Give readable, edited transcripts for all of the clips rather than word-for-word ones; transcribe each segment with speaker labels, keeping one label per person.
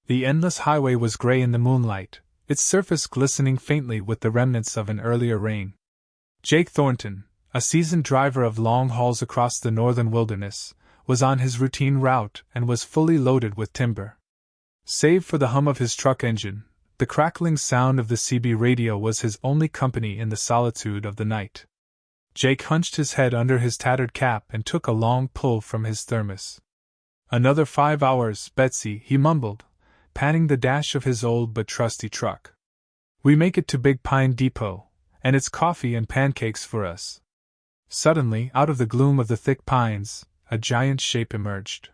Speaker 1: The endless highway was gray in the moonlight, its surface glistening faintly with the remnants of an earlier rain. Jake Thornton, a seasoned driver of long hauls across the northern wilderness, was on his routine route and was fully loaded with timber. Save for the hum of his truck engine, the crackling sound of the CB radio was his only company in the solitude of the night. Jake hunched his head under his tattered cap and took a long pull from his thermos. "Another 5 hours, Betsy," he mumbled, patting the dash of his old but trusty truck. "We make it to Big Pine Depot, and it's coffee and pancakes for us." Suddenly, out of the gloom of the thick pines, a giant shape emerged.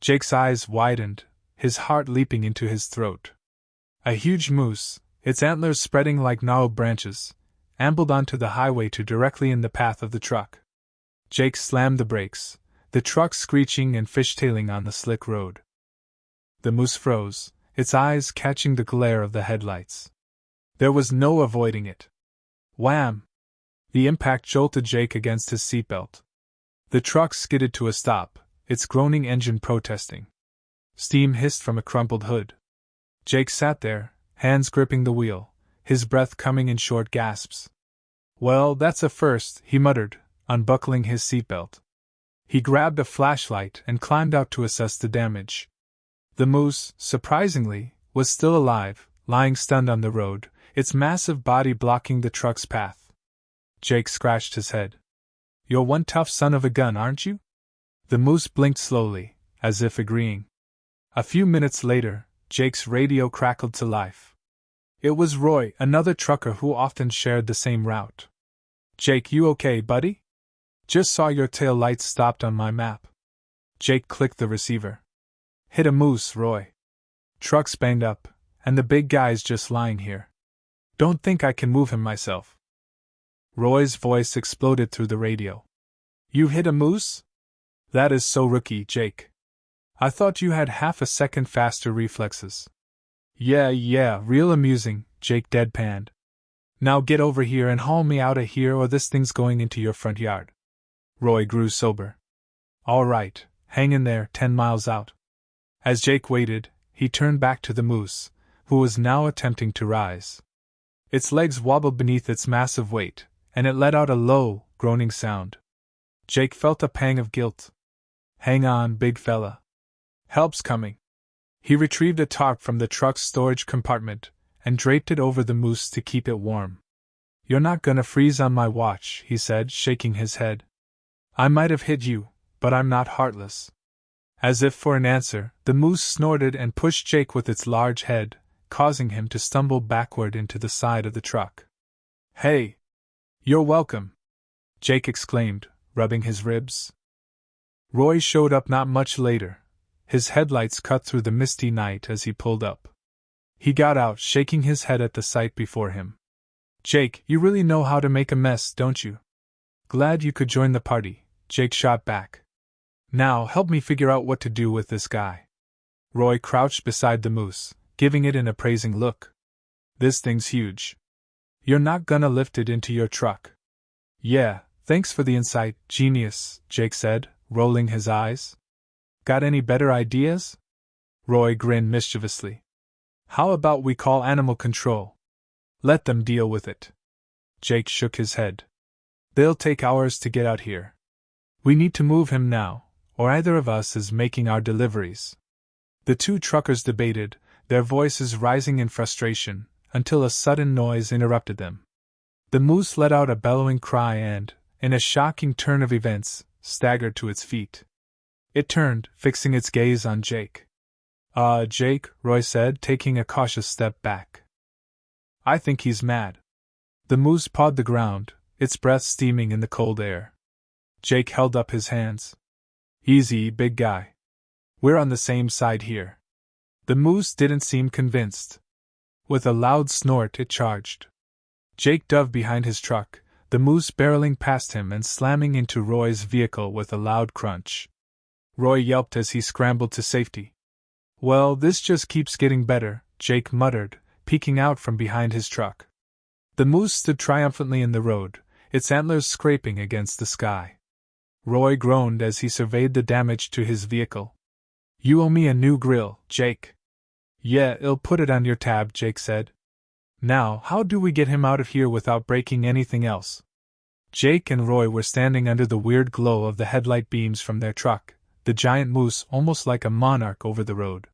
Speaker 1: Jake's eyes widened, his heart leaping into his throat. A huge moose, its antlers spreading like gnarled branches, ambled onto the highway directly in the path of the truck. Jake slammed the brakes, the truck screeching and fishtailing on the slick road. The moose froze, its eyes catching the glare of the headlights. There was no avoiding it. Wham! The impact jolted Jake against his seatbelt. The truck skidded to a stop, its groaning engine protesting. Steam hissed from a crumpled hood. Jake sat there, hands gripping the wheel, his breath coming in short gasps. "Well, that's a first," he muttered, unbuckling his seatbelt. He grabbed a flashlight and climbed out to assess the damage. The moose, surprisingly, was still alive, lying stunned on the road, its massive body blocking the truck's path. Jake scratched his head. "You're one tough son of a gun, aren't you?" The moose blinked slowly, as if agreeing. A few minutes later, Jake's radio crackled to life. It was Roy, another trucker who often shared the same route. "Jake, you okay, buddy? Just saw your tail lights stopped on my map." Jake clicked the receiver. "Hit a moose, Roy. Truck's banged up, and the big guy's just lying here. Don't think I can move him myself." Roy's voice exploded through the radio. "You hit a moose? That is so rookie, Jake. I thought you had half a second faster reflexes." Yeah, real amusing," Jake deadpanned. "Now get over here and haul me out of here or this thing's going into your front yard." Roy grew sober. "All right, hang in there, 10 miles out." As Jake waited, he turned back to the moose, who was now attempting to rise. Its legs wobbled beneath its massive weight, and it let out a low, groaning sound. Jake felt a pang of guilt. "Hang on, big fella. Help's coming." He retrieved a tarp from the truck's storage compartment and draped it over the moose to keep it warm. "You're not gonna freeze on my watch," he said, shaking his head. "I might have hit you, but I'm not heartless." As if for an answer, the moose snorted and pushed Jake with its large head, causing him to stumble backward into the side of the truck. "Hey! You're welcome!" Jake exclaimed, rubbing his ribs. Roy showed up not much later, his headlights cut through the misty night as he pulled up. He got out, shaking his head at the sight before him. "Jake, you really know how to make a mess, don't you?" "Glad you could join the party," Jake shot back. "Now help me figure out what to do with this guy." Roy crouched beside the moose, giving it an appraising look. "This thing's huge. You're not gonna lift it into your truck." "Yeah, thanks for the insight, genius," Jake said, rolling his eyes. "Got any better ideas?" Roy grinned mischievously. "How about we call animal control? Let them deal with it." Jake shook his head. "They'll take hours to get out here. We need to move him now, or either of us is making our deliveries." The two truckers debated, their voices rising in frustration, until a sudden noise interrupted them. The moose let out a bellowing cry and, in a shocking turn of events, staggered to its feet. It turned, fixing its gaze on Jake. Jake," Roy said, taking a cautious step back. "I think he's mad." The moose pawed the ground, its breath steaming in the cold air. Jake held up his hands. "Easy, big guy. We're on the same side here." The moose didn't seem convinced. With a loud snort, it charged. Jake dove behind his truck, the moose barreling past him and slamming into Roy's vehicle with a loud crunch. Roy yelped as he scrambled to safety. "Well, this just keeps getting better," Jake muttered, peeking out from behind his truck. The moose stood triumphantly in the road, its antlers scraping against the sky. Roy groaned as he surveyed the damage to his vehicle. "You owe me a new grill, Jake." Yeah, I'll put it on your tab, Jake said. Now, how do we get him out of here without breaking anything else? Jake and Roy were standing under the weird glow of the headlight beams from their truck, the giant moose almost like a monarch over the road.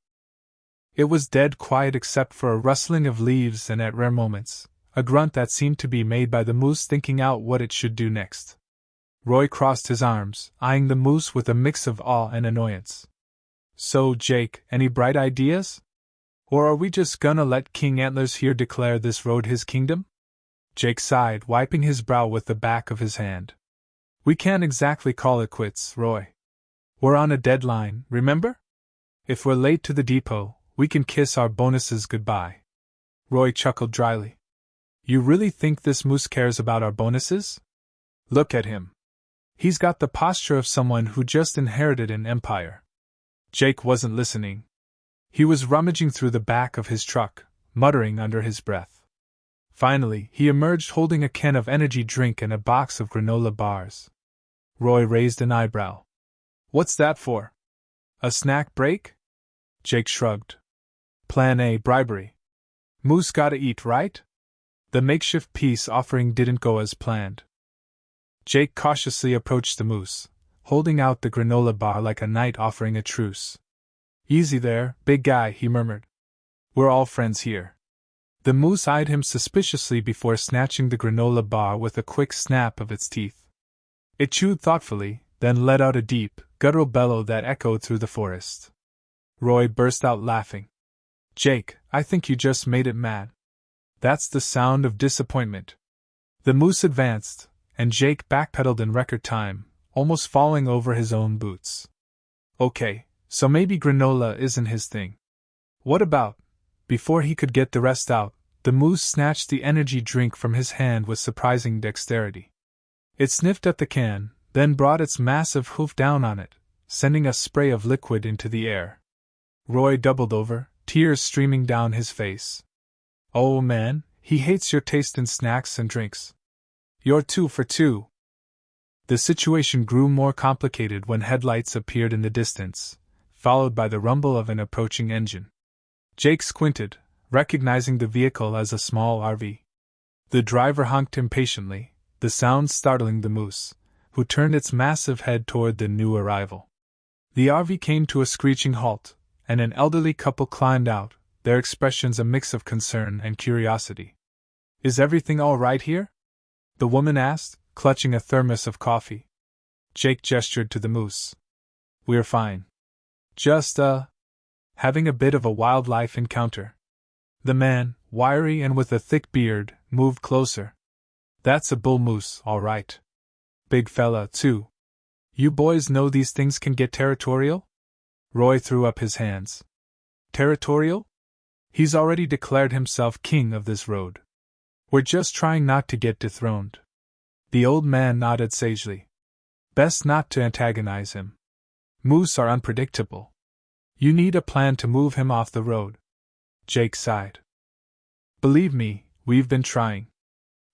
Speaker 1: It was dead quiet except for a rustling of leaves and, at rare moments, a grunt that seemed to be made by the moose thinking out what it should do next. Roy crossed his arms, eyeing the moose with a mix of awe and annoyance. So, Jake, any bright ideas? Or are we just gonna let King Antlers here declare this road his kingdom? Jake sighed, wiping his brow with the back of his hand. We can't exactly call it quits, Roy. We're on a deadline, remember? If we're late to the depot, we can kiss our bonuses goodbye. Roy chuckled dryly. You really think this moose cares about our bonuses? Look at him. He's got the posture of someone who just inherited an empire. Jake wasn't listening. He was rummaging through the back of his truck, muttering under his breath. Finally, he emerged holding a can of energy drink and a box of granola bars. Roy raised an eyebrow. What's that for? A snack break? Jake shrugged. Plan A, bribery. Moose gotta eat, right? The makeshift peace offering didn't go as planned. Jake cautiously approached the moose, holding out the granola bar like a knight offering a truce. Easy there, big guy, he murmured. We're all friends here. The moose eyed him suspiciously before snatching the granola bar with a quick snap of its teeth. It chewed thoughtfully, then let out a deep, guttural bellow that echoed through the forest. Roy burst out laughing. Jake, I think you just made it mad. That's the sound of disappointment. The moose advanced, and Jake backpedaled in record time, almost falling over his own boots. Okay, so maybe granola isn't his thing. What about? Before he could get the rest out, the moose snatched the energy drink from his hand with surprising dexterity. It sniffed at the can, then brought its massive hoof down on it, sending a spray of liquid into the air. Roy doubled over, tears streaming down his face. Oh man, he hates your taste in snacks and drinks. You're 2 for 2. The situation grew more complicated when headlights appeared in the distance, followed by the rumble of an approaching engine. Jake squinted, recognizing the vehicle as a small RV. The driver honked impatiently, the sound startling the moose, who turned its massive head toward the new arrival. The RV came to a screeching halt, and an elderly couple climbed out, their expressions a mix of concern and curiosity. Is everything all right here? The woman asked, clutching a thermos of coffee. Jake gestured to the moose. We're fine. Just, having a bit of a wildlife encounter. The man, wiry and with a thick beard, moved closer. That's a bull moose, all right. Big fella, too. You boys know these things can get territorial? Roy threw up his hands. Territorial? He's already declared himself king of this road. We're just trying not to get dethroned. The old man nodded sagely. Best not to antagonize him. Moose are unpredictable. You need a plan to move him off the road. Jake sighed. Believe me, we've been trying.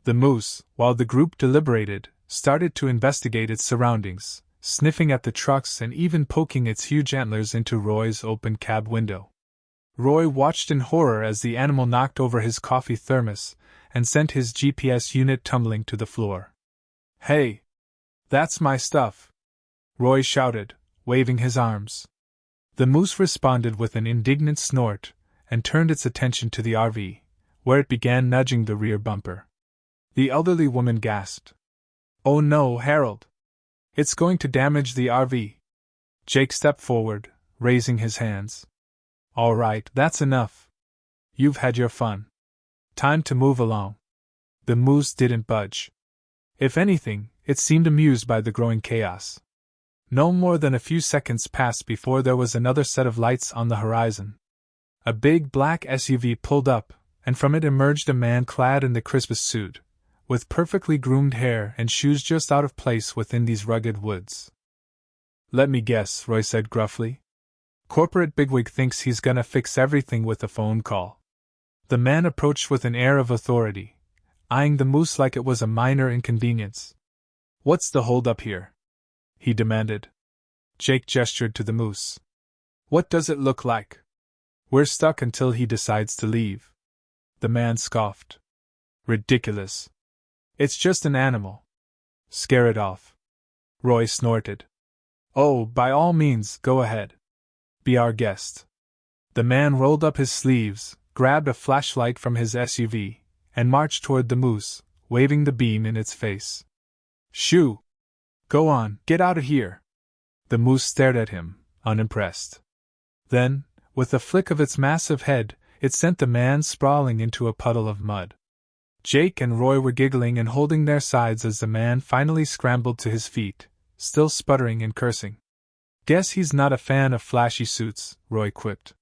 Speaker 1: The moose, while the group deliberated, started to investigate its surroundings, sniffing at the trucks and even poking its huge antlers into Roy's open cab window. Roy watched in horror as the animal knocked over his coffee thermos and sent his GPS unit tumbling to the floor. Hey! That's my stuff! Roy shouted, waving his arms. The moose responded with an indignant snort and turned its attention to the RV, where it began nudging the rear bumper. The elderly woman gasped. Oh no, Harold! It's going to damage the RV. Jake stepped forward, raising his hands. All right, that's enough. You've had your fun. Time to move along. The moose didn't budge. If anything, it seemed amused by the growing chaos. No more than a few seconds passed before there was another set of lights on the horizon. A big black SUV pulled up, and from it emerged a man clad in the crispest suit, with perfectly groomed hair and shoes just out of place within these rugged woods. Let me guess, Roy said gruffly. Corporate bigwig thinks he's gonna fix everything with a phone call. The man approached with an air of authority, eyeing the moose like it was a minor inconvenience. What's the hold-up here? He demanded. Jake gestured to the moose. What does it look like? We're stuck until he decides to leave. The man scoffed. Ridiculous. It's just an animal. Scare it off. Roy snorted. Oh, by all means, go ahead. Be our guest. The man rolled up his sleeves, grabbed a flashlight from his SUV, and marched toward the moose, waving the beam in its face. Shoo! Go on, get out of here! The moose stared at him, unimpressed. Then, with a flick of its massive head, it sent the man sprawling into a puddle of mud. Jake and Roy were giggling and holding their sides as the man finally scrambled to his feet, still sputtering and cursing. Guess he's not a fan of flashy suits, Roy quipped.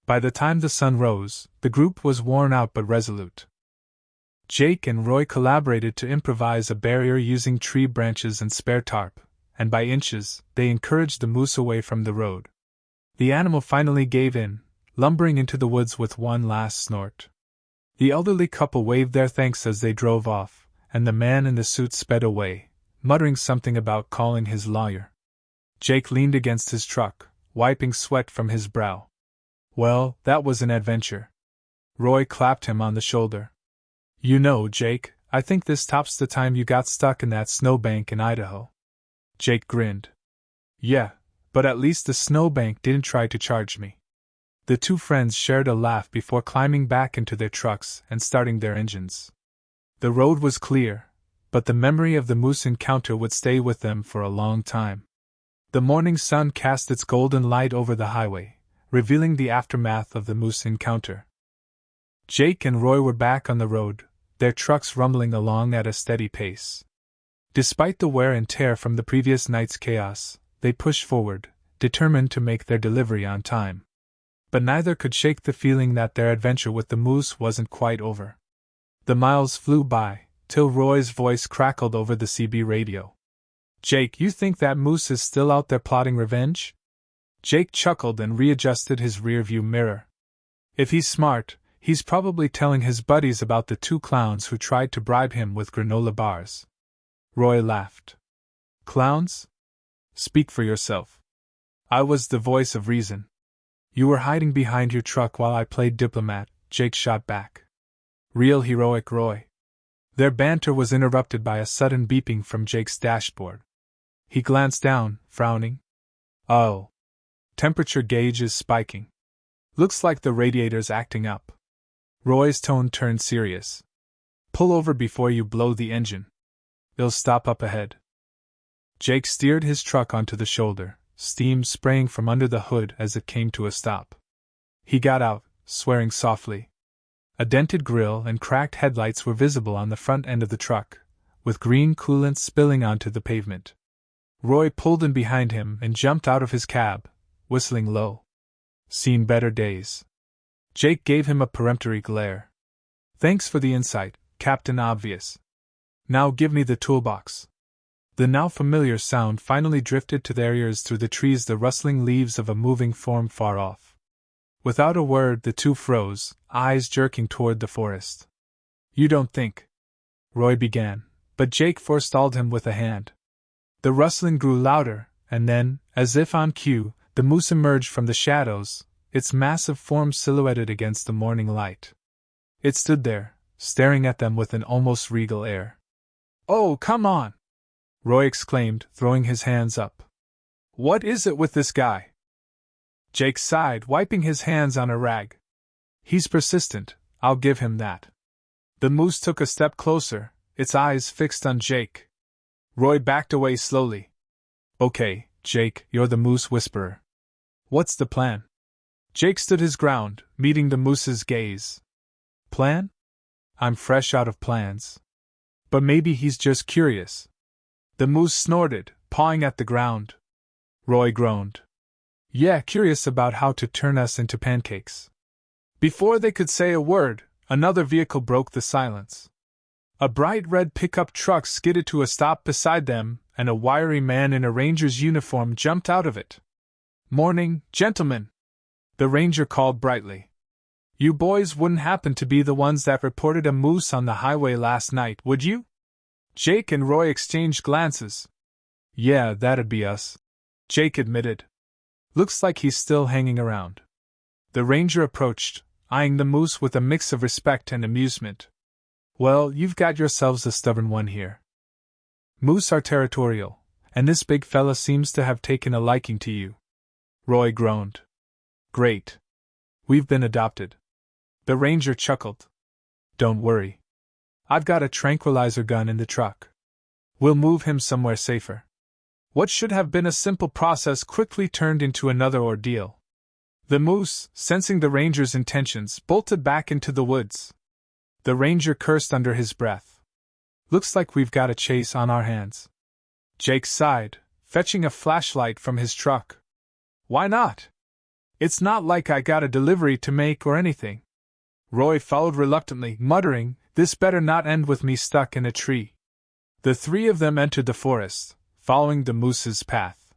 Speaker 1: By the time the sun rose, the group was worn out but resolute. Jake and Roy collaborated to improvise a barrier using tree branches and spare tarp, and by inches, they encouraged the moose away from the road. The animal finally gave in, lumbering into the woods with one last snort. The elderly couple waved their thanks as they drove off, and the man in the suit sped away, muttering something about calling his lawyer. Jake leaned against his truck, wiping sweat from his brow. Well, that was an adventure. Roy clapped him on the shoulder. You know, Jake, I think this tops the time you got stuck in that snowbank in Idaho. Jake grinned. Yeah, but at least the snowbank didn't try to charge me. The two friends shared a laugh before climbing back into their trucks and starting their engines. The road was clear, but the memory of the moose encounter would stay with them for a long time. The morning sun cast its golden light over the highway, revealing the aftermath of the moose encounter. Jake and Roy were back on the road, their trucks rumbling along at a steady pace. Despite the wear and tear from the previous night's chaos, they pushed forward, determined to make their delivery on time. But neither could shake the feeling that their adventure with the moose wasn't quite over. The miles flew by, till Roy's voice crackled over the CB radio. Jake, you think that moose is still out there plotting revenge? Jake chuckled and readjusted his rearview mirror. If he's smart, he's probably telling his buddies about the two clowns who tried to bribe him with granola bars. Roy laughed. Clowns? Speak for yourself. I was the voice of reason. You were hiding behind your truck while I played diplomat, Jake shot back. Real heroic, Roy. Their banter was interrupted by a sudden beeping from Jake's dashboard. He glanced down, frowning. Oh. Temperature gauge is spiking. Looks like the radiator's acting up. Roy's tone turned serious. Pull over before you blow the engine. It'll stop up ahead. Jake steered his truck onto the shoulder, steam spraying from under the hood as it came to a stop. He got out, swearing softly. A dented grille and cracked headlights were visible on the front end of the truck, with green coolant spilling onto the pavement. Roy pulled in behind him and jumped out of his cab, whistling low. Seen better days. Jake gave him a peremptory glare. Thanks for the insight, Captain Obvious. Now give me the toolbox. The now familiar sound finally drifted to their ears through the trees, the rustling leaves of a moving form far off. Without a word, the two froze, eyes jerking toward the forest. You don't think? Roy began, but Jake forestalled him with a hand. The rustling grew louder, and then, as if on cue, the moose emerged from the shadows, its massive form silhouetted against the morning light. It stood there, staring at them with an almost regal air. Oh, come on! Roy exclaimed, throwing his hands up. What is it with this guy? Jake sighed, wiping his hands on a rag. He's persistent, I'll give him that. The moose took a step closer, its eyes fixed on Jake. Roy backed away slowly. Okay, Jake, you're the moose whisperer. What's the plan? Jake stood his ground, meeting the moose's gaze. Plan? I'm fresh out of plans. But maybe he's just curious. The moose snorted, pawing at the ground. Roy groaned. Yeah, curious about how to turn us into pancakes. Before they could say a word, another vehicle broke the silence. A bright red pickup truck skidded to a stop beside them, and a wiry man in a ranger's uniform jumped out of it. Morning, gentlemen, the ranger called brightly. You boys wouldn't happen to be the ones that reported a moose on the highway last night, would you? Jake and Roy exchanged glances. Yeah, that'd be us, Jake admitted. Looks like he's still hanging around. The ranger approached, eyeing the moose with a mix of respect and amusement. Well, you've got yourselves a stubborn one here. Moose are territorial, and this big fella seems to have taken a liking to you. Roy groaned. Great. We've been adopted. The ranger chuckled. Don't worry. I've got a tranquilizer gun in the truck. We'll move him somewhere safer. What should have been a simple process quickly turned into another ordeal. The moose, sensing the ranger's intentions, bolted back into the woods. The ranger cursed under his breath. Looks like we've got a chase on our hands. Jake sighed, fetching a flashlight from his truck. Why not? It's not like I got a delivery to make or anything. Roy followed reluctantly, muttering, This better not end with me stuck in a tree. The three of them entered the forest, following the moose's path.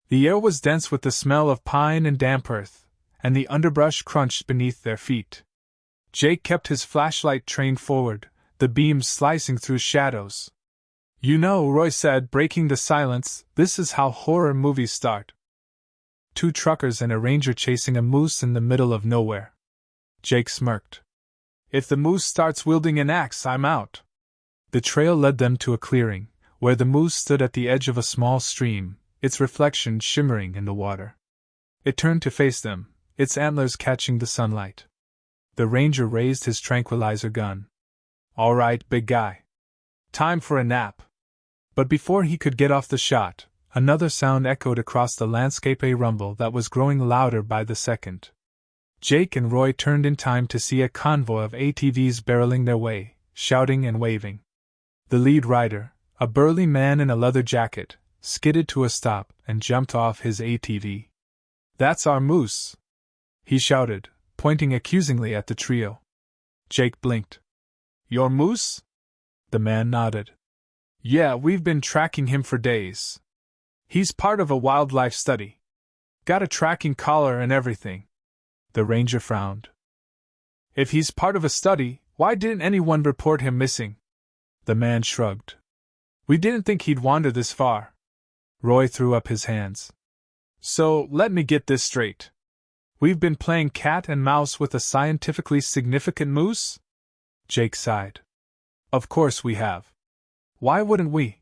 Speaker 1: The air was dense with the smell of pine and damp earth, and the underbrush crunched beneath their feet. Jake kept his flashlight trained forward, the beams slicing through shadows. You know, Roy said, breaking the silence, this is how horror movies start. 2 truckers and a ranger chasing a moose in the middle of nowhere. Jake smirked. If the moose starts wielding an axe, I'm out. The trail led them to a clearing, where the moose stood at the edge of a small stream, its reflection shimmering in the water. It turned to face them, its antlers catching the sunlight. The ranger raised his tranquilizer gun. All right, big guy. Time for a nap. But before he could get off the shot, another sound echoed across the landscape, a rumble that was growing louder by the second. Jake and Roy turned in time to see a convoy of ATVs barreling their way, shouting and waving. The lead rider, a burly man in a leather jacket, skidded to a stop and jumped off his ATV. That's our moose, he shouted, pointing accusingly at the trio. Jake blinked. Your moose? The man nodded. Yeah, we've been tracking him for days. He's part of a wildlife study. Got a tracking collar and everything. The ranger frowned. If he's part of a study, why didn't anyone report him missing? The man shrugged. We didn't think he'd wander this far. Roy threw up his hands. So, let me get this straight. We've been playing cat and mouse with a scientifically significant moose? Jake sighed. Of course we have. Why wouldn't we?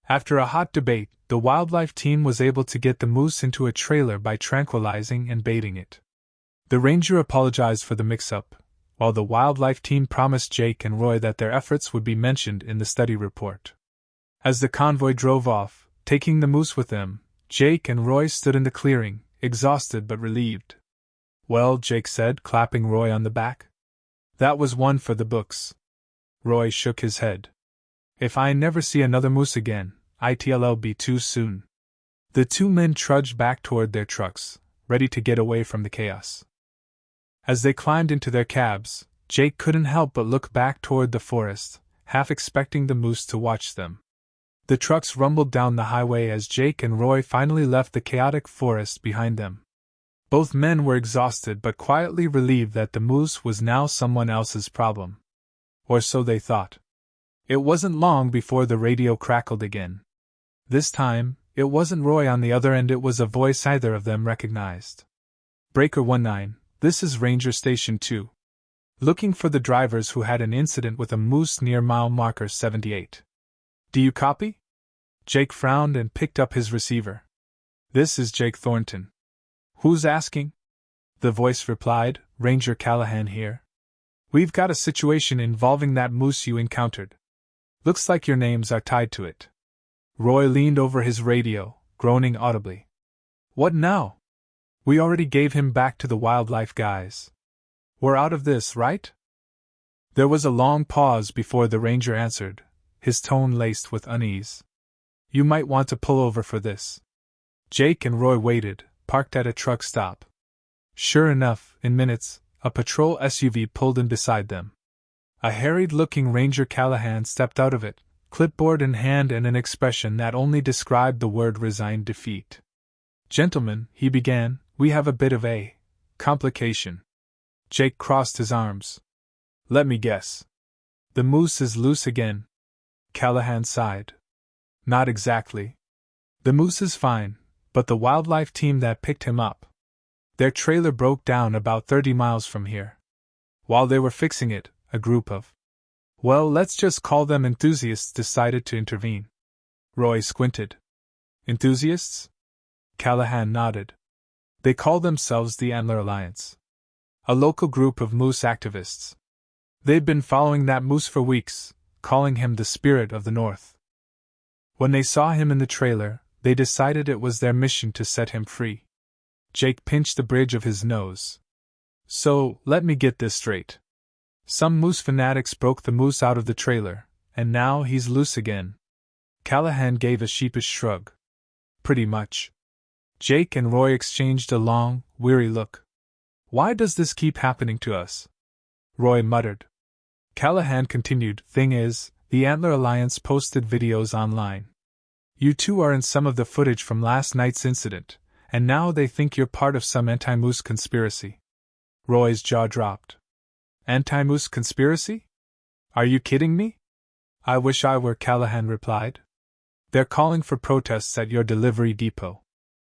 Speaker 1: After a hot debate, the wildlife team was able to get the moose into a trailer by tranquilizing and baiting it. The ranger apologized for the mix-up, while the wildlife team promised Jake and Roy that their efforts would be mentioned in the study report. As the convoy drove off, taking the moose with them, Jake and Roy stood in the clearing, exhausted but relieved. Well, Jake said, clapping Roy on the back. That was one for the books. Roy shook his head. If I never see another moose again, it'll be too soon. The 2 men trudged back toward their trucks, ready to get away from the chaos. As they climbed into their cabs, Jake couldn't help but look back toward the forest, half expecting the moose to watch them. The trucks rumbled down the highway as Jake and Roy finally left the chaotic forest behind them. Both men were exhausted but quietly relieved that the moose was now someone else's problem. Or so they thought. It wasn't long before the radio crackled again. This time, it wasn't Roy on the other end, it was a voice either of them recognized. Breaker 19, this is Ranger Station 2. Looking for the drivers who had an incident with a moose near mile marker 78. Do you copy? Jake frowned and picked up his receiver. This is Jake Thornton. Who's asking? The voice replied, Ranger Callahan here. We've got a situation involving that moose you encountered. Looks like your names are tied to it. Roy leaned over his radio, groaning audibly. What now? We already gave him back to the wildlife guys. We're out of this, right? There was a long pause before the ranger answered, his tone laced with unease. You might want to pull over for this. Jake and Roy waited, parked at a truck stop. Sure enough, in minutes, a patrol SUV pulled in beside them. A harried-looking Ranger Callahan stepped out of it, clipboard in hand and an expression that only described the word resigned defeat. Gentlemen, he began, we have a bit of a complication. Jake crossed his arms. Let me guess. The moose is loose again. Callahan sighed. Not exactly. The moose is fine, but the wildlife team that picked him up. Their trailer broke down about 30 miles from here. While they were fixing it, a group of, well, let's just call them enthusiasts, decided to intervene. Roy squinted. Enthusiasts? Callahan nodded. They call themselves the Antler Alliance. A local group of moose activists. They'd been following that moose for weeks, calling him the Spirit of the North. When they saw him in the trailer, they decided it was their mission to set him free. Jake pinched the bridge of his nose. So, let me get this straight. Some moose fanatics broke the moose out of the trailer, and now he's loose again. Callahan gave a sheepish shrug. Pretty much. Jake and Roy exchanged a long, weary look. Why does this keep happening to us? Roy muttered. Callahan continued, Thing is, the Antler Alliance posted videos online. You two are in some of the footage from last night's incident, and now they think you're part of some anti-moose conspiracy. Roy's jaw dropped. Anti-moose conspiracy? Are you kidding me? I wish I were, Callahan replied. They're calling for protests at your delivery depot.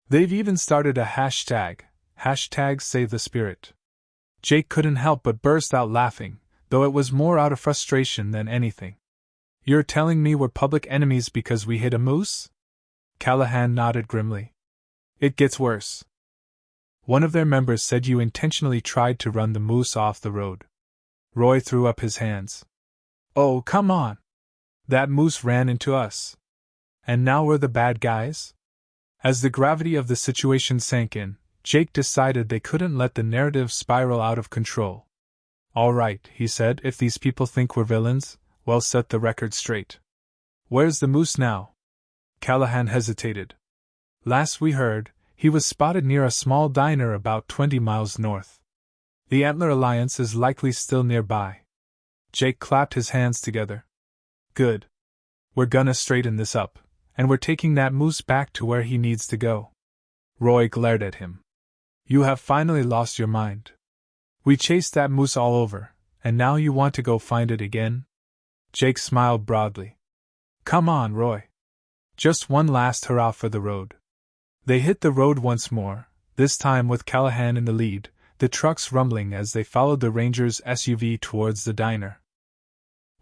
Speaker 1: They've even started a hashtag Save the Spirit. Jake couldn't help but burst out laughing, though it was more out of frustration than anything. You're telling me we're public enemies because we hit a moose? Callahan nodded grimly. It gets worse. One of their members said you intentionally tried to run the moose off the road. Roy threw up his hands. Oh, come on! That moose ran into us. And now we're the bad guys? As the gravity of the situation sank in, Jake decided they couldn't let the narrative spiral out of control. All right, he said, if these people think we're villains, well, set the record straight. Where's the moose now? Callahan hesitated. Last we heard, he was spotted near a small diner about 20 miles north. The Antler Alliance is likely still nearby. Jake clapped his hands together. Good. We're gonna straighten this up, and we're taking that moose back to where he needs to go. Roy glared at him. You have finally lost your mind. We chased that moose all over, and now you want to go find it again? Jake smiled broadly. Come on, Roy. Just one last hurrah for the road. They hit the road once more, this time with Callahan in the lead, the trucks rumbling as they followed the Ranger's SUV towards the diner.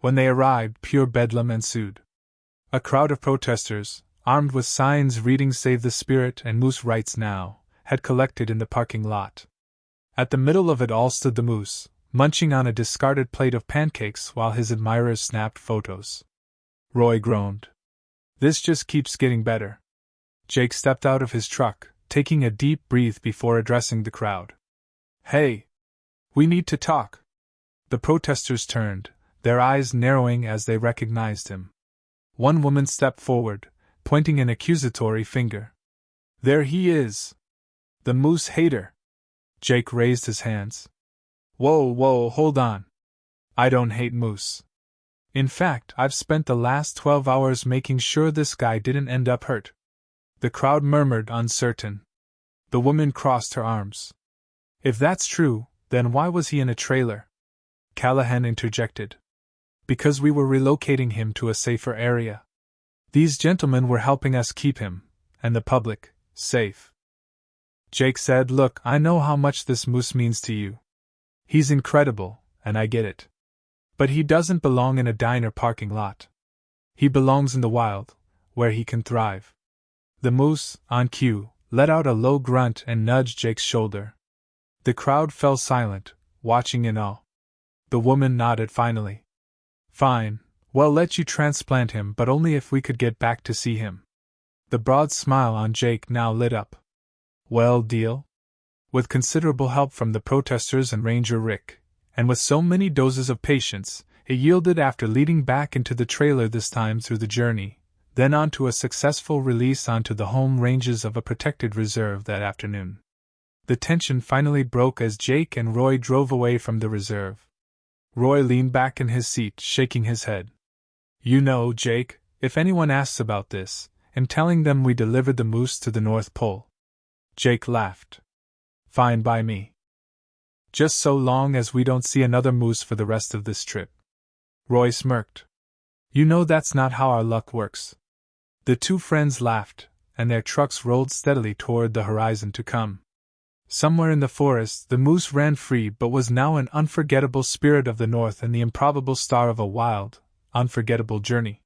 Speaker 1: When they arrived, pure bedlam ensued. A crowd of protesters, armed with signs reading Save the Spirit and Moose Rights Now, had collected in the parking lot. At the middle of it all stood the moose, munching on a discarded plate of pancakes while his admirers snapped photos. Roy groaned. This just keeps getting better. Jake stepped out of his truck, taking a deep breath before addressing the crowd. Hey! We need to talk. The protesters turned, their eyes narrowing as they recognized him. One woman stepped forward, pointing an accusatory finger. There he is! The moose hater! Jake raised his hands. Whoa, hold on. I don't hate moose. In fact, I've spent the last 12 hours making sure this guy didn't end up hurt. The crowd murmured, uncertain. The woman crossed her arms. If that's true, then why was he in a trailer? Callahan interjected. Because we were relocating him to a safer area. These gentlemen were helping us keep him, and the public, safe. Jake said, Look, I know how much this moose means to you. He's incredible, and I get it. But he doesn't belong in a diner parking lot. He belongs in the wild, where he can thrive. The moose, on cue, let out a low grunt and nudged Jake's shoulder. The crowd fell silent, watching in awe. The woman nodded finally. Fine, we'll let you transplant him, but only if we could get back to see him. The broad smile on Jake now lit up. Well, deal? With considerable help from the protesters and Ranger Rick, and with so many doses of patience, it yielded after leading back into the trailer this time through the journey, then onto a successful release onto the home ranges of a protected reserve that afternoon. The tension finally broke as Jake and Roy drove away from the reserve. Roy leaned back in his seat, shaking his head. You know, Jake, if anyone asks about this, I'm telling them we delivered the moose to the North Pole. Jake laughed. Fine by me. Just so long as we don't see another moose for the rest of this trip. Roy smirked. You know that's not how our luck works. The two friends laughed, and their trucks rolled steadily toward the horizon to come. Somewhere in the forest, the moose ran free but was now an unforgettable spirit of the north and the improbable star of a wild, unforgettable journey.